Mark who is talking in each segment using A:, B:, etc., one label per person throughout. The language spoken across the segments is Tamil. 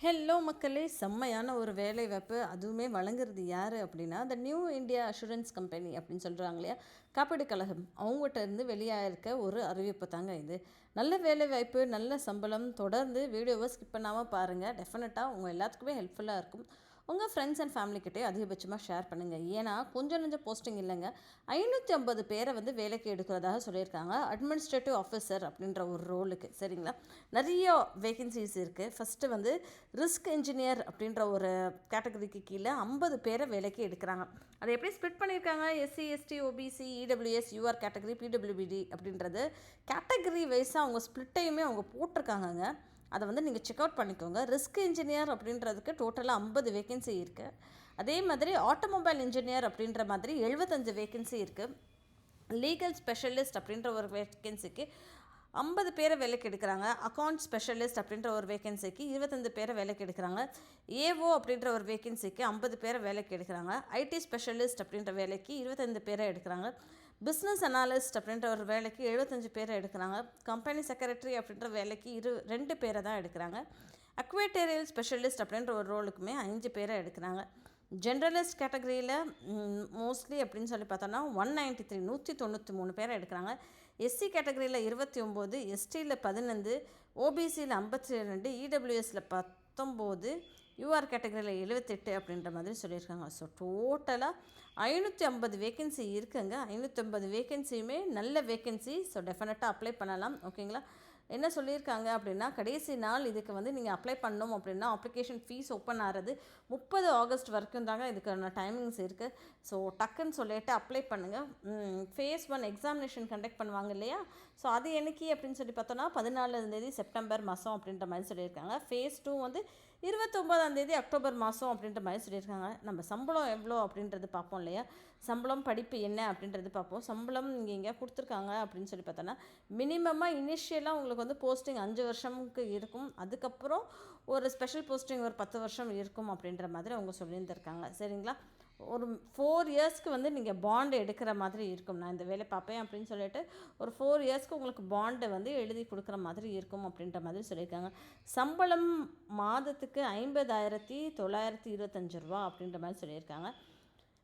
A: ஹலோ மக்களே, செம்மையான ஒரு வேலைவாய்ப்பு. அதுவுமே வழங்குறது யார் அப்படின்னா, the new India assurance company அப்படின்னு சொல்கிறாங்க இல்லையா, காப்பீடு கழகம். அவங்ககிட்ட இருந்து வெளியாயிருக்க ஒரு அறிவிப்பு தாங்க இது. நல்ல வேலைவாய்ப்பு, நல்ல சம்பளம். தொடர்ந்து வீடியோவை ஸ்கிப் பண்ணாமல் பாருங்கள். டெஃபினட்டாக உங்கள் எல்லாத்துக்குமே ஹெல்ப்ஃபுல்லாக இருக்கும். உங்கள் ஃப்ரெண்ட்ஸ் அண்ட் ஃபேமிலிக்கிட்டே அதிகபட்சமாக ஷேர் பண்ணுங்கள். ஏன்னா கொஞ்சம் நெஞ்ச போஸ்டிங் இல்லைங்க, 550 பேரை வந்து வேலைக்கு எடுக்கிறதாக சொல்லியிருக்காங்க. அட்மினிஸ்ட்ரேட்டிவ் ஆஃபீஸர் அப்படின்ற ஒரு ரோலுக்கு. சரிங்களா, நிறைய வேகன்சிஸ் இருக்குது. ஃபஸ்ட்டு வந்து ரிஸ்க் இன்ஜினியர் அப்படின்ற ஒரு கேட்டகரிக்கு கீழே 50 பேரை வேலைக்கு எடுக்கிறாங்க. அதை எப்படி ஸ்ப்ளிட் பண்ணியிருக்காங்க, SC ST OBC EWS UR category பிடபிள்யூபிடி அப்படின்றது கேட்டகரி வைஸாக அவங்க ஸ்ப்ளிட்டையுமே அவங்க போட்டிருக்காங்கங்க. அதை வந்து நீங்கள் செக் அவுட் பண்ணிக்கோங்க. ரிஸ்க் இன்ஜினியர் அப்படின்றதுக்கு டோட்டலாக 50 வேகன்சி இருக்குது. அதே மாதிரி ஆட்டோமொபைல் இன்ஜினியர் அப்படின்ற மாதிரி 75 வேகன்சி இருக்குது. லீகல் ஸ்பெஷலிஸ்ட் அப்படின்ற ஒரு வேகன்சிக்கு 50 பேரை வேலைக்கு எடுக்கிறாங்க. அக்கௌண்ட் ஸ்பெஷலிஸ்ட் அப்படின்ற ஒரு வேகன்சிக்கு 25 பேரை வேலைக்கு எடுக்கிறாங்க. ஏஓ அப்படின்ற ஒரு வேகன்சிக்கு 50 பேரை வேலைக்கு எடுக்கிறாங்க. ஐடி ஸ்பெஷலிஸ்ட் அப்படின்ற வேலைக்கு 25 பேரை எடுக்கிறாங்க. பிஸ்னஸ் அனாலிஸ்ட் அப்படின்ற ஒரு வேலைக்கு 75 பேரை எடுக்கிறாங்க. கம்பெனி செக்ரட்டரி அப்படின்ற வேலைக்கு 2 பேரை தான் எடுக்கிறாங்க. அக்வேட்டேரியல் ஸ்பெஷலிஸ்ட் அப்படின்ற ஒரு ரோலுக்குமே 5 பேரை எடுக்கிறாங்க. ஜென்ரலிஸ்ட் கேட்டகரியில் மோஸ்ட்லி அப்படின்னு சொல்லி பார்த்தோன்னா 193 பேரை எடுக்கிறாங்க. எஸ்சி கேட்டகரியில் 29, எஸ்டியில் 15, ஓபிசியில் 52, இடபிள்யூஎஸில் 19, யூஆர் கேட்டகரியில் 78 அப்படின்ற மாதிரி சொல்லியிருக்காங்க. ஸோ டோட்டலாக 550 வேக்கன்சி இருக்குங்க. 550 வேக்கன்சியுமே நல்ல வேக்கன்சி. ஸோ டெஃபினட்டாக அப்ளை பண்ணலாம். ஓகேங்களா, என்ன சொல்லியிருக்காங்க அப்படின்னா, கடைசி நாள் இதுக்கு வந்து நீங்கள் அப்ளை பண்ணணும் அப்படின்னா அப்ளிகேஷன் ஃபீஸ் ஓப்பன் ஆகிறது 30 ஆகஸ்ட் வரைக்கும் தாங்க இதுக்கான டைமிங்ஸ் இருக்குது. ஸோ டக்குன்னு சொல்லிட்டு அப்ளை பண்ணுங்கள். ஃபேஸ் 1 எக்ஸாமினேஷன் கண்டக்ட் பண்ணுவாங்க இல்லையா, ஸோ அது என்னைக்கு அப்படின்னு சொல்லி பார்த்தோன்னா 14 செப்டம்பர் மாதம் அப்படின்ற மாதிரி சொல்லியிருக்காங்க. ஃபேஸ் 2 வந்து 29 அக்டோபர் மாதம் அப்படின்ற மாதிரி சொல்லியிருக்காங்க. நம்ம சம்பளம் எவ்வளோ அப்படின்றது பார்ப்போம் இல்லையா, சம்பளம் படிப்பு என்ன அப்படின்றது பார்ப்போம். சம்பளம் இங்கே எங்கே கொடுத்துருக்காங்க அப்படின்னு சொல்லி பார்த்தோன்னா, மினிமமாக இனிஷியலாக உங்களுக்கு வந்து போஸ்டிங் 5 வருஷமுக்கு இருக்கும். அதுக்கப்புறம் ஒரு ஸ்பெஷல் போஸ்டிங் ஒரு 10 வருஷம் இருக்கும் அப்படின்ற மாதிரி அவங்க சொல்லியிருந்திருக்காங்க. சரிங்களா, ஒரு 4 இயர்ஸ்க்கு வந்து நீங்கள் பாண்டு எடுக்கிற மாதிரி இருக்கும். நான் இந்த வேலை பார்ப்பேன் அப்படின்னு சொல்லிட்டு ஒரு 4 இயர்ஸ்க்கு உங்களுக்கு பாண்டை வந்து எழுதி கொடுக்குற மாதிரி இருக்கும் அப்படின்ற மாதிரி சொல்லியிருக்காங்க. சம்பளம் மாதத்துக்கு 50,925 ரூபா அப்படின்ற மாதிரி சொல்லியிருக்காங்க.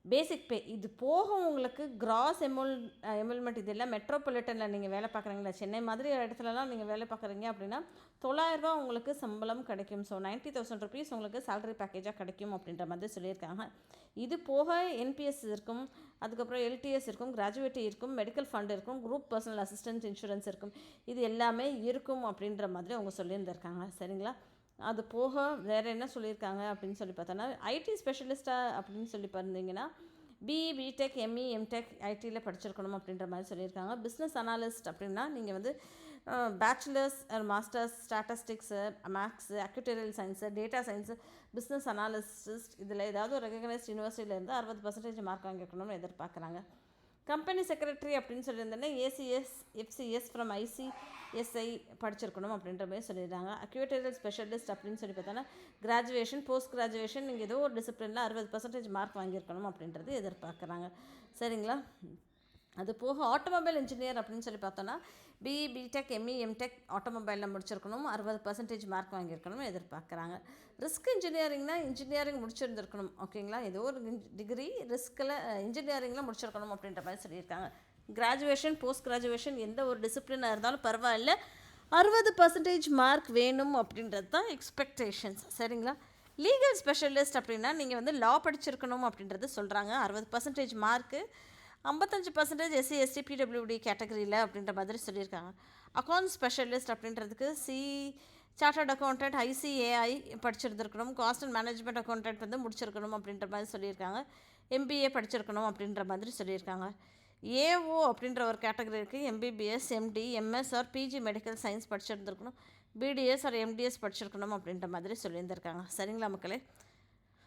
A: பேசிக் பே இது போக உங்களுக்கு கிராஸ் எமுல்மெண்ட் இதெல்லாம் மெட்ரோபாலிட்டனில் நீங்கள் வேலை பார்க்குறீங்களா, சென்னை மாதிரி இடத்துலலாம் நீங்கள் வேலை பார்க்குறீங்க அப்படின்னா 900 ரூபா உங்களுக்கு சம்பளம் கிடைக்கும். ஸோ 90,000 ருபீஸ் உங்களுக்கு சேலரி பேக்கேஜாக கிடைக்கும் அப்படின்ற மாதிரி சொல்லியிருக்காங்க. இது போக என்பிஎஸ் இருக்கும், அதுக்கப்புறம் எல்டிஎஸ் இருக்கும், கிராஜுவேட்டி இருக்கும், மெடிக்கல் ஃபண்ட் இருக்கும், குரூப் பர்சனல் அசிஸ்டன்ஸ் இன்சூரன்ஸ் இருக்கும். இது எல்லாமே இருக்கும் அப்படின்ற மாதிரி அவங்க சொல்லியிருந்திருக்காங்க. சரிங்களா, அது போக வேறு என்ன சொல்லியிருக்காங்க அப்படின்னு சொல்லி பார்த்தோன்னா, ஐடி ஸ்பெஷலிஸ்ட்டாக அப்படின்னு சொல்லி பார்த்தீங்கன்னா பிஇ பிடெக் எம்இ எம்டெக் ஐடியில் படிச்சிருக்கணும் அப்படின்ற மாதிரி சொல்லியிருக்காங்க. பிஸ்னஸ் அனாலிஸ்ட் அப்படின்னா நீங்கள் வந்து bachelors masters statistics maths actuarial science data science business analyst இதில் ஏதாவது ஒரு ரெகக்னைஸ்ட் யூனிவர்சிட்டியிலேருந்து 60% மார்க் வாங்கிக்கணும்னு எதிர்பார்க்குறாங்க. கம்பெனி செக்ரட்டரி அப்படின்னு சொல்லியிருந்தேன்னா ஏசிஎஸ் எஃப்சிஎஸ் ஃப்ரம் ஐசிஎஸ்ஐ படிச்சிருக்கணும் அப்படின்ற மாதிரி சொல்லிடுறாங்க. அக்யூட்டரியல் ஸ்பெஷலிஸ்ட் அப்படின்னு சொல்லி பார்த்தோன்னா கிராஜுவேஷன் போஸ்ட் கிராஜுவேஷன் நீங்கள் ஏதோ ஒரு டிசிப்ளினில் 60% மார்க் வாங்கியிருக்கணும் அப்படின்றது எதிர்பார்க்குறாங்க. சரிங்களா, அது போக ஆட்டோமொபைல் இன்ஜினியர் அப்படின்னு சொல்லி பார்த்தோன்னா பிஇ பிடெக் எம்இ எம்டெக் ஆட்டோமொபைலில் முடிச்சிருக்கணும், 60% மார்க் வாங்கியிருக்கணும்னு எதிர்பார்க்குறாங்க. ரிஸ்க் இன்ஜினியரிங் முடிச்சிருந்துருக்கணும். ஓகேங்களா, ஏதோ ஒரு டிகிரி ரிஸ்கில் இன்ஜினியரிங்கில் முடிச்சிருக்கணும் அப்படின்ற மாதிரி சொல்லியிருக்காங்க. கிராஜுவேஷன் போஸ்ட் கிராஜுவேஷன் எந்த ஒரு டிசிப்ளினாக இருந்தாலும் பரவாயில்ல, 60% மார்க் வேணும் அப்படின்றது தான் எக்ஸ்பெக்டேஷன்ஸ். சரிங்களா, லீகல் ஸ்பெஷலிஸ்ட் அப்படின்னா நீங்கள் வந்து லா படிச்சிருக்கணும் அப்படின்றது சொல்கிறாங்க. 60% மார்க்கு, 55% எஸ்சி எஸ்டி பிடபிள்யூடி கேட்டகரியில் அப்படின்ற மாதிரி சொல்லியிருக்காங்க. அக்கௌண்ட் ஸ்பெஷலிஸ்ட் அப்படின்றதுக்கு சார்ட்டர்ட் அக்கௌண்டன்ட் ஐசிஏஐ படிச்சிருந்துருக்கணும், காஸ்ட் அண்ட் மேனேஜ்மெண்ட் அக்கௌண்டன்ட் வந்து முடிச்சிருக்கணும் அப்படின்ற மாதிரி சொல்லியிருக்காங்க. எம்பிஏ படிச்சிருக்கணும் அப்படின்ற மாதிரி சொல்லியிருக்காங்க. ஏஓ அப்படின்ற ஒரு கேட்டகரிக்கு MBBS MD MS or PG medical science படிச்சிருந்துருக்கணும், பிடிஎஸ் ஆர் எம்டிஎஸ் படிச்சிருக்கணும் அப்படின்ற மாதிரி சொல்லியிருந்திருக்காங்க. சரிங்களா மக்களே,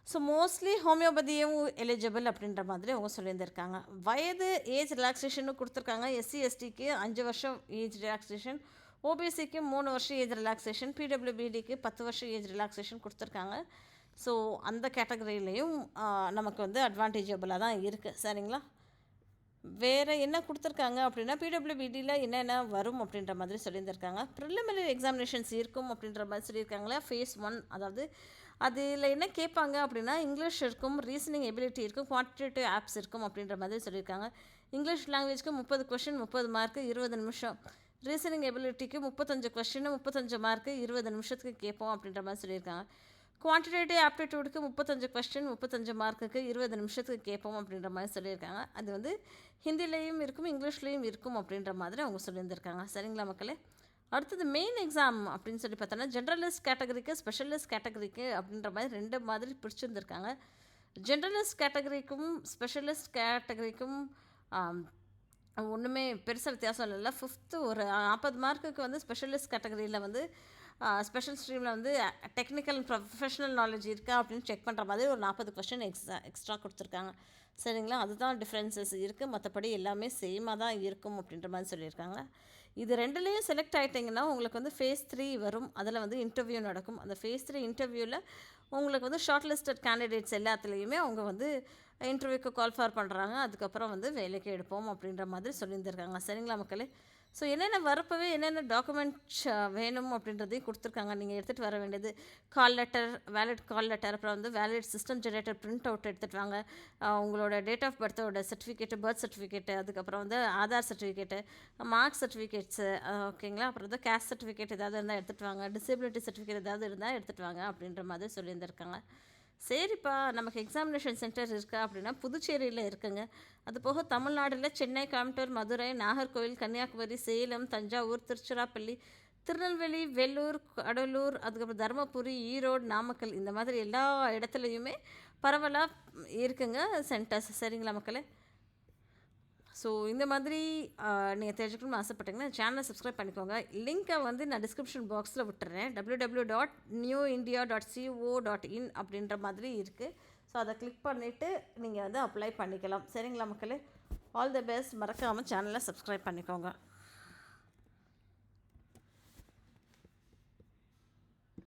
A: ஸோ மோஸ்ட்லி ஹோமியோபதியும் எலிஜிபிள் அப்படின்ற மாதிரி அவங்க சொல்லியிருந்திருக்காங்க. வயது ஏஜ் ரிலாக்ஸேஷனும் கொடுத்துருக்காங்க. எஸ்சி எஸ்டிக்கு 5 வருஷம் ஏஜ் ரிலாக்ஸேஷன், ஓபிசிக்கு 3 வருஷம் ஏஜ் ரிலாக்ஸேஷன், பிடபிள்யூபிடிக்கு 10 வருஷம் ஏஜ் ரிலாக்ஸேஷன் கொடுத்துருக்காங்க. ஸோ அந்த கேட்டகரியிலையும் நமக்கு வந்து அட்வான்டேஜபிளாக தான் இருக்குது. சரிங்களா, வேறு என்ன கொடுத்துருக்காங்க அப்படின்னா பிடபிள்யூபிடியில் என்னென்ன வரும் அப்படின்ற மாதிரி சொல்லியிருந்திருக்காங்க. ப்ரிலிமினரி எக்ஸாமினேஷன்ஸ் இருக்கும் அப்படின்ற மாதிரி சொல்லியிருக்காங்களா. ஃபேஸ் 1 அதாவது அதில் என்ன கேட்பாங்க அப்படின்னா இங்கிலீஷ் இருக்கும், ரீசனிங் எபிலிட்டி இருக்கும், குவான்டிடேட்டிவ் ஆப்ஸ் இருக்கும் அப்படின்ற மாதிரி சொல்லியிருக்காங்க. இங்கிலீஷ் லாங்குவேஜ்க்கு 30 கொஷின் 30 மார்க்கு 20 நிமிஷம், ரீசனிங் எபிலிட்டிக்கு 35 கொஷின் 35 மார்க்கு 20 நிமிஷத்துக்கு கேட்போம் அப்படின்ற மாதிரி சொல்லியிருக்காங்க. குவான்டிடேட்டிவ் ஆப்டிடியூடுக்கு 35 கொஸ்டின் 35 மார்க்குக்கு 20 நிமிஷத்துக்கு கேட்போம் அப்படின்ற மாதிரி சொல்லியிருக்காங்க. அது வந்து ஹிந்திலையும் இருக்கும், இங்கிலீஷ்லேயும் இருக்கும் அப்படின்ற மாதிரி அவங்க சொல்லியிருந்திருக்காங்க. சரிங்களா மக்களே? அடுத்தது மெயின் எக்ஸாம் அப்படின்னு சொல்லி பார்த்தோன்னா ஜென்ரலிஸ்ட் கேட்டகரிக்கு ஸ்பெஷலிஸ்ட் கேட்டகரிக்கு அப்படின்ற மாதிரி 2 மாதிரி பிரிச்சுருந்துருக்காங்க. ஜென்ரலிஸ்ட் கேட்டகரிக்கும் ஸ்பெஷலிஸ்ட் கேட்டகரிக்கும் ஒன்றுமே பெருசாக வித்தியாசம் இல்லைல்ல. 5th ஒரு 40 மார்க்குக்கு வந்து ஸ்பெஷலிஸ்ட் கேட்டகரியில் வந்து ஸ்பெஷல் ஸ்ட்ரீமில் வந்து டெக்னிக்கல் ப்ரொஃபஷனல் நாலேஜ் இருக்கா அப்படின்னு செக் பண்ணுற மாதிரி ஒரு 40 கொஸ்டின் எக்ஸ்ட்ரா கொடுத்துருக்காங்க. சரிங்களா? அதுதான் டிஃப்ரென்சஸ் இருக்குது, மற்றபடி எல்லாமே சேமாக தான் இருக்கும் அப்படின்ற மாதிரி சொல்லியிருக்காங்க. இது 2லேயும் செலக்ட் ஆகிட்டிங்கன்னா உங்களுக்கு வந்து ஃபேஸ் 3 வரும். அதில் வந்து இன்டர்வியூ நடக்கும். அந்த ஃபேஸ் 3 இன்டர்வியூவில் உங்களுக்கு வந்து ஷார்ட் லிஸ்டட் கேண்டிடேட்ஸ் எல்லாத்துலேயுமே அவங்க வந்து இன்டர்வியூக்கு கால்ஃபார் பண்ணுறாங்க. அதுக்கப்புறம் வந்து வேலைக்கு எடுப்போம் அப்படின்ற மாதிரி சொல்லியிருந்திருக்காங்க. சரிங்களா மக்களே? ஸோ என்னென்ன வரப்போவே என்னென்ன டாக்குமெண்ட்ஸ் வேணும் அப்படின்றதையும் கொடுத்துருக்காங்க. நீங்கள் எடுத்துகிட்டு வர வேண்டியது call letter, valid call letter, அப்புறம் வந்து valid system generator print out எடுத்துகிட்டு வாங்க. உங்களோட டேட் ஆஃப் பர்த்தோட சர்டிஃபிகேட்டு, பர்த் சர்டிஃபிகேட்டு, அதுக்கப்புறம் வந்து ஆதார் சர்டிஃபிகேட்டு, மார்க் சர்டிஃபிகேட்ஸு, ஓகேங்களா? அப்புறம் வந்து கேஸ்ட் சர்டிஃபிகேட் ஏதாவது இருந்தால் எடுத்துகிட்டு வாங்க, டிசபிலிட்டி சர்டிஃபிகேட் ஏதாவது இருந்தால் எடுத்துகிட்டு வாங்க அப்படின்ற மாதிரி சொல்லியிருந்திருக்காங்க. சரிப்பா, நமக்கு எக்ஸாமினேஷன் சென்டர் இருக்கா அப்படின்னா புதுச்சேரியில் இருக்குங்க. அது போக தமிழ்நாட்டில் சென்னை, கோயம்புத்தூர், மதுரை, நாகர்கோவில், கன்னியாகுமரி, சேலம், தஞ்சாவூர், திருச்சிராப்பள்ளி, திருநெல்வேலி, வெள்ளூர், கடலூர், அதுக்கப்புறம் தருமபுரி, ஈரோடு, நாமக்கல், இந்த மாதிரி எல்லா இடத்துலையுமே பரவலாக இருக்குங்க சென்டர்ஸ். சரிங்களா மக்களே? ஸோ இந்த மாதிரி நீங்கள் தெரிஞ்சுக்கணும்னு ஆசைப்பட்டீங்கன்னா சேனலை சப்ஸ்கிரைப் பண்ணிக்கோங்க. லிங்க்கை வந்து நான் டிஸ்கிரிப்ஷன் பாக்ஸில் விட்டுறேன். www.newindia.co.in அப்படின்ற மாதிரி இருக்குது. ஸோ அதை கிளிக் பண்ணிவிட்டு நீங்கள் வந்து அப்ளை பண்ணிக்கலாம். சரிங்களா மக்களே? All the best. மறக்காமல் சேனலை சப்ஸ்கிரைப் பண்ணிக்கோங்க.